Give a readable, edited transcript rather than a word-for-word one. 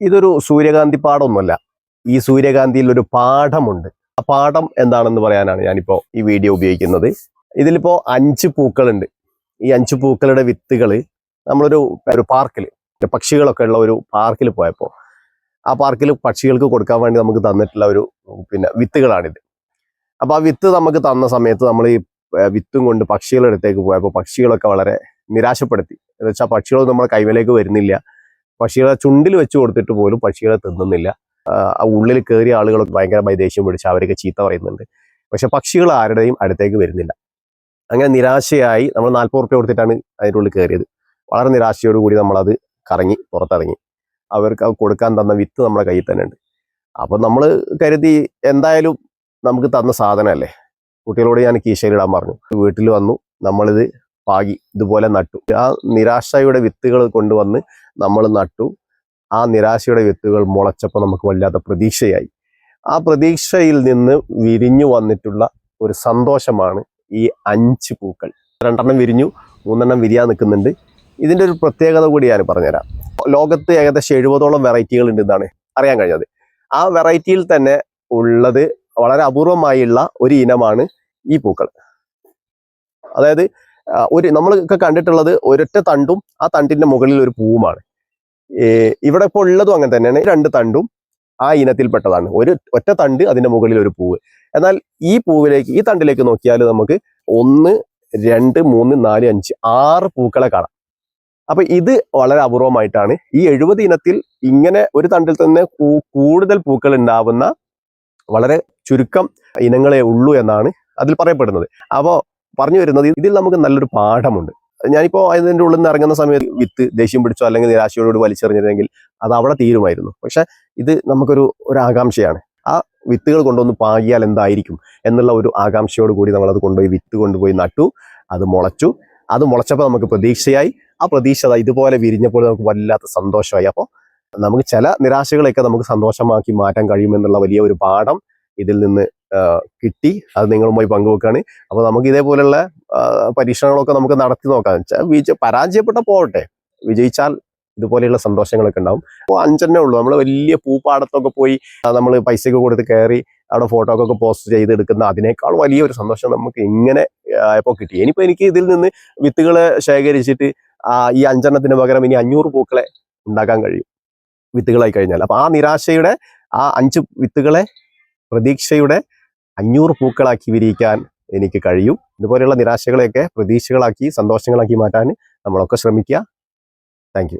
ഇതൊരു സൂര്യകാന്തി പാടമൊന്നുമല്ല. ഈ സൂര്യകാന്തിയിൽ ഒരു പാഠമുണ്ട്. ആ പാഠം എന്താണെന്ന് പറയാനാണ് ഞാനിപ്പോൾ ഈ വീഡിയോ ഉപയോഗിക്കുന്നത്. ഇതിലിപ്പോൾ 5 പൂക്കളുണ്ട്. ഈ 5 പൂക്കളുടെ വിത്തുകൾ നമ്മളൊരു പാർക്കിൽ, പക്ഷികളൊക്കെ ഉള്ള ഒരു പാർക്കിൽ പോയപ്പോൾ ആ പാർക്കിൽ പക്ഷികൾക്ക് കൊടുക്കാൻ വേണ്ടി നമുക്ക് തന്നിട്ടുള്ള ഒരു വിത്തുകളാണിത്. അപ്പോൾ ആ വിത്ത് നമുക്ക് തന്ന സമയത്ത് നമ്മൾ ഈ വിത്തും കൊണ്ട് പക്ഷികളുടെ അടുത്തേക്ക് പോയപ്പോൾ പക്ഷികളൊക്കെ വളരെ നിരാശപ്പെടുത്തി. എന്ന് വെച്ചാൽ പക്ഷികൾ നമ്മുടെ കൈവിലേക്ക് വരുന്നില്ല. പക്ഷികളെ ചുണ്ടിൽ വെച്ച് കൊടുത്തിട്ട് പോലും പക്ഷികളെ തിന്നുന്നില്ല. ആ ഉള്ളിൽ കയറിയ ആളുകളൊക്കെ ഭയങ്കരമായി ദേഷ്യം പിടിച്ച് അവരൊക്കെ ചീത്ത പറയുന്നുണ്ട്. പക്ഷെ പക്ഷികൾ ആരുടെയും അടുത്തേക്ക് വരുന്നില്ല. അങ്ങനെ നിരാശയായി നമ്മൾ 40 റുപ്യ കൊടുത്തിട്ടാണ് അതിൻ്റെ ഉള്ളിൽ കയറിയത്. വളരെ നിരാശയോടുകൂടി നമ്മളത് കറങ്ങി പുറത്തിറങ്ങി. അവർക്ക് കൊടുക്കാൻ തന്ന വിത്ത് നമ്മുടെ കയ്യിൽ തന്നെ ഉണ്ട്. അപ്പം നമ്മൾ കരുതി എന്തായാലും നമുക്ക് തന്ന സാധനമല്ലേ, കുട്ടികളോട് ഞാൻ കീശയിലിടാൻ പറഞ്ഞു. വീട്ടിൽ വന്നു, നമ്മളിത് പാകി ഇതുപോലെ നട്ടു. ആ നിരാശയുടെ വിത്തുകൾ കൊണ്ടുവന്ന് നമ്മൾ നട്ടു. ആ നിരാശയുടെ വിത്തുകൾ മുളച്ചപ്പോൾ നമുക്ക് വല്ലാത്ത പ്രതീക്ഷയായി. ആ പ്രതീക്ഷയിൽ നിന്ന് വിരിഞ്ഞു വന്നിട്ടുള്ള ഒരു സന്തോഷമാണ് ഈ 5 പൂക്കൾ. 2 വിരിഞ്ഞു, 3 വിരിയാൻ നിൽക്കുന്നുണ്ട്. ഇതിൻ്റെ ഒരു പ്രത്യേകത കൂടി ഞാൻ പറഞ്ഞുതരാം. ലോകത്ത് ഏകദേശം 70ഓളം വെറൈറ്റികൾ ഉണ്ടെന്നാണ് അറിയാൻ കഴിഞ്ഞത്. ആ വെറൈറ്റിയിൽ തന്നെ ഉള്ളത് വളരെ അപൂർവമായുള്ള ഒരു ഇനമാണ് ഈ പൂക്കൾ. അതായത് നമ്മളൊക്കെ കണ്ടിട്ടുള്ളത് ഒരൊറ്റ തണ്ടും ആ തണ്ടിന്റെ മുകളിൽ ഒരു പൂവുമാണ്. ഇവിടെ ഇപ്പോൾ ഉള്ളതും അങ്ങനെ തന്നെയാണ്. 2 തണ്ടും ആ ഇനത്തിൽപ്പെട്ടതാണ്. ഒറ്റ തണ്ട്, അതിന്റെ മുകളിൽ ഒരു പൂവ്. എന്നാൽ ഈ തണ്ടിലേക്ക് നോക്കിയാൽ നമുക്ക് 1, 2, 3, 4, 5, 6 പൂക്കളെ കാണാം. അപ്പൊ ഇത് വളരെ അപൂർവമായിട്ടാണ്. ഈ 70 ഇനത്തിൽ ഇങ്ങനെ ഒരു തണ്ടിൽ തന്നെ കൂടുതൽ പൂക്കൾ ഉണ്ടാവുന്ന വളരെ ചുരുക്കം ഇനങ്ങളെ ഉള്ളൂ എന്നാണ് അതിൽ പറയപ്പെടുന്നത്. അപ്പോൾ പറഞ്ഞു വരുന്നത്, ഇതിൽ നമുക്ക് നല്ലൊരു പാഠമുണ്ട്. ഞാനിപ്പോൾ അതിൻ്റെ ഉള്ളിൽ നിന്ന് ഇറങ്ങുന്ന സമയത്ത് വിത്ത് ദേഷ്യം പിടിച്ചോ അല്ലെങ്കിൽ നിരാശയോട് വലിച്ചെറിഞ്ഞിരുന്നെങ്കിൽ അത് അവിടെ തീരുമായിരുന്നു. പക്ഷെ ഇത് നമുക്കൊരു ആകാംക്ഷയാണ്. ആ വിത്തുകൾ കൊണ്ടുവന്ന് പാകിയാൽ എന്തായിരിക്കും എന്നുള്ള ഒരു ആകാംക്ഷയോട് കൂടി നമ്മളത് വിത്ത് കൊണ്ടുപോയി നട്ടു. അത് മുളച്ചു. അത് മുളച്ചപ്പോൾ നമുക്ക് പ്രതീക്ഷയായി. ആ പ്രതീക്ഷ ഇതുപോലെ വിരിഞ്ഞപ്പോൾ നമുക്ക് വല്ലാത്ത സന്തോഷമായി. അപ്പോൾ നമുക്ക് ചില നിരാശകളെയൊക്കെ നമുക്ക് സന്തോഷമാക്കി മാറ്റാൻ കഴിയുമെന്നുള്ള വലിയ ഒരു പാഠം ഇതിൽ നിന്ന് കിട്ടി. അത് നിങ്ങളുമായി പങ്കുവെക്കുകയാണ്. അപ്പോൾ നമുക്ക് ഇതേപോലെയുള്ള പരീക്ഷണങ്ങളൊക്കെ നമുക്ക് നടത്തി നോക്കാം. പരാജയപ്പെട്ട പോകട്ടെ, വിജയിച്ചാൽ ഇതുപോലെയുള്ള സന്തോഷങ്ങളൊക്കെ ഉണ്ടാവും. അപ്പോൾ 5 ഉള്ളൂ. നമ്മൾ വലിയ പൂപ്പാടത്തൊക്കെ പോയി നമ്മൾ പൈസയൊക്കെ കൊടുത്ത് കയറി അവിടെ ഫോട്ടോ ഒക്കെ പോസ്റ്റ് ചെയ്തെടുക്കുന്ന അതിനേക്കാൾ വലിയൊരു സന്തോഷം നമുക്ക് ഇങ്ങനെ ഇപ്പോൾ കിട്ടി. ഇനിയിപ്പോൾ എനിക്ക് ഇതിൽ നിന്ന് വിത്തുകളെ ശേഖരിച്ചിട്ട് ഈ 5 പകരം ഇനി 500 പൂക്കളെ ഉണ്ടാക്കാൻ കഴിയും വിത്തുകളായി കഴിഞ്ഞാൽ. അപ്പോൾ ആ നിരാശയുടെ ആ 5 വിത്തുകളെ പ്രതീക്ഷയുടെ 500 പൂക്കളാക്കി വിരിയിക്കാൻ എനിക്ക് കഴിയും. ഇതുപോലെയുള്ള നിരാശകളെയൊക്കെ പ്രതീക്ഷകളാക്കി സന്തോഷങ്ങളാക്കി മാറ്റാൻ നമ്മളൊക്കെ ശ്രമിക്കുക. Thank you.